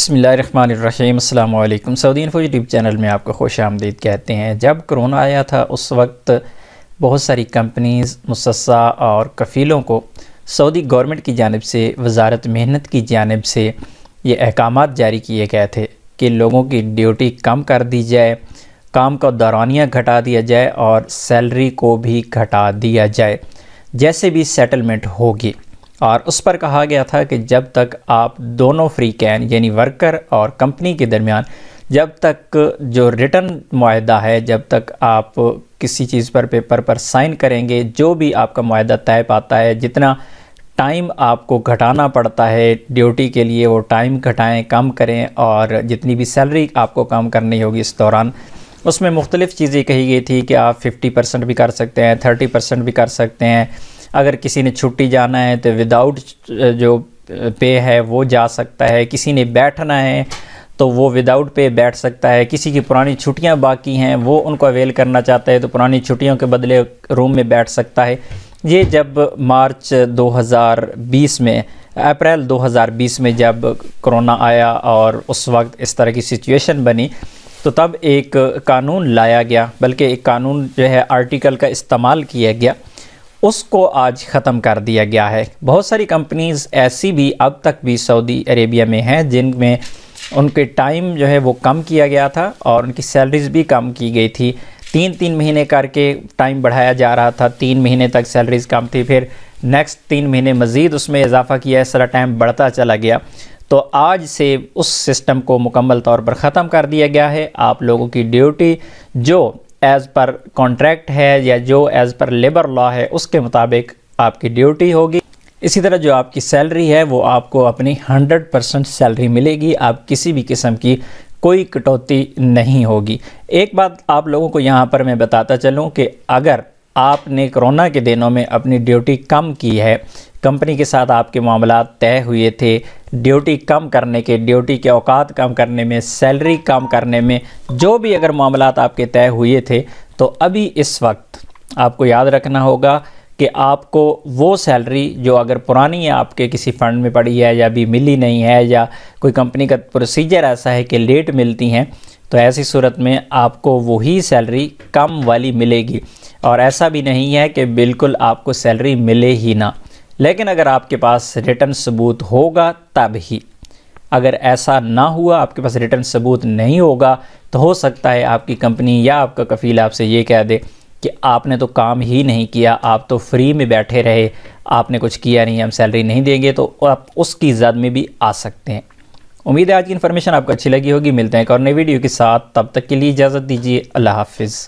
बिस्मिल्लाहिर्रहमानिर्रहीम अस्सलाम वालेकुम। सऊदी इन्फो यूट्यूब चैनल में आपको खुश आमदीद कहते हैं। जब कोरोना आया था उस वक्त बहुत सारी कंपनीज़, मुसस्सा और कफ़ीलों को सऊदी गवर्नमेंट की जानिब से, वज़ारत मेहनत की जानिब से ये अहकामात जारी किए गए थे कि लोगों की ड्यूटी कम कर दी जाए, काम का दौरानिया घटा दिया जाए और सैलरी को भी घटा दिया जाए जैसे भी सेटलमेंट होगी। और उस पर कहा गया था कि जब तक आप दोनों फ्री कैन यानी वर्कर और कंपनी के दरमियान जब तक जो रिटर्न मुआहदा है, जब तक आप किसी चीज़ पर पेपर पर साइन करेंगे, जो भी आपका मुआहदा तय पाता है, जितना टाइम आपको घटाना पड़ता है ड्यूटी के लिए वो टाइम घटाएं, कम करें और जितनी भी सैलरी आपको कम करनी होगी इस दौरान, उसमें मुख्तलिफ़ चीज़ें कही गई थी कि आप 50% भी कर सकते हैं, 30% भी कर सकते हैं। अगर किसी ने छुट्टी जाना है तो विदाउट जो पे है वो जा सकता है, किसी ने बैठना है तो वो विदाउट पे बैठ सकता है, किसी की पुरानी छुट्टियां बाकी हैं वो उनको अवेल करना चाहता है तो पुरानी छुट्टियों के बदले रूम में बैठ सकता है। ये जब मार्च 2020 में, अप्रैल 2020 में जब कोरोना आया और उस वक्त इस तरह की सिचुएशन बनी तो तब एक कानून लाया गया, बल्कि एक कानून जो है आर्टिकल का इस्तेमाल किया गया, उसको आज ख़त्म कर दिया गया है। बहुत सारी कंपनीज़ ऐसी भी अब तक भी सऊदी अरेबिया में हैं जिनमें उनके टाइम जो है वो कम किया गया था और उनकी सैलरीज़ भी कम की गई थी। 3-3 महीने करके टाइम बढ़ाया जा रहा था, 3 महीने तक सैलरीज़ कम थी, फिर नेक्स्ट 3 महीने मज़ीद उसमें इजाफ़ा किया, इस तरह टाइम बढ़ता चला गया। तो आज से उस सिस्टम को मुकम्मल तौर पर ख़त्म कर दिया गया है। आप लोगों की ड्यूटी जो एज़ पर कॉन्ट्रैक्ट है या जो एज़ पर लेबर लॉ है उसके मुताबिक आपकी ड्यूटी होगी। इसी तरह जो आपकी सैलरी है वो आपको अपनी 100% सैलरी मिलेगी, आप किसी भी किस्म की कोई कटौती नहीं होगी। एक बात आप लोगों को यहाँ पर मैं बताता चलूँ कि अगर आपने कोरोना के दिनों में अपनी ड्यूटी कम की है, कंपनी के साथ आपके मामलात तय हुए थे ड्यूटी कम करने के, ड्यूटी के औकात कम करने में, सैलरी कम करने में, जो भी अगर मामलात आपके तय हुए थे, तो अभी इस वक्त आपको याद रखना होगा कि आपको वो सैलरी जो अगर पुरानी है आपके किसी फ़ंड में पड़ी है या अभी मिली नहीं है या कोई कंपनी का प्रोसीजर ऐसा है कि लेट मिलती हैं, तो ऐसी सूरत में आपको वही सैलरी कम वाली मिलेगी। और ऐसा भी नहीं है कि बिल्कुल आपको सैलरी मिले ही ना, लेकिन अगर आपके पास रिटर्न सबूत होगा तब ही। अगर ऐसा ना हुआ, आपके पास रिटर्न सबूत नहीं होगा, तो हो सकता है आपकी कंपनी या आपका कफ़ील आपसे ये कह दे कि आपने तो काम ही नहीं किया, आप तो फ्री में बैठे रहे, आपने कुछ किया नहीं, हम सैलरी नहीं देंगे, तो आप उसकी ज़द में भी आ सकते हैं। उम्मीद है आज की इन्फॉर्मेशन आपको अच्छी लगी होगी। मिलते हैं एक और नई वीडियो के साथ, तब तक के लिए इजाज़त दीजिए। अल्लाह हाफ़िज़।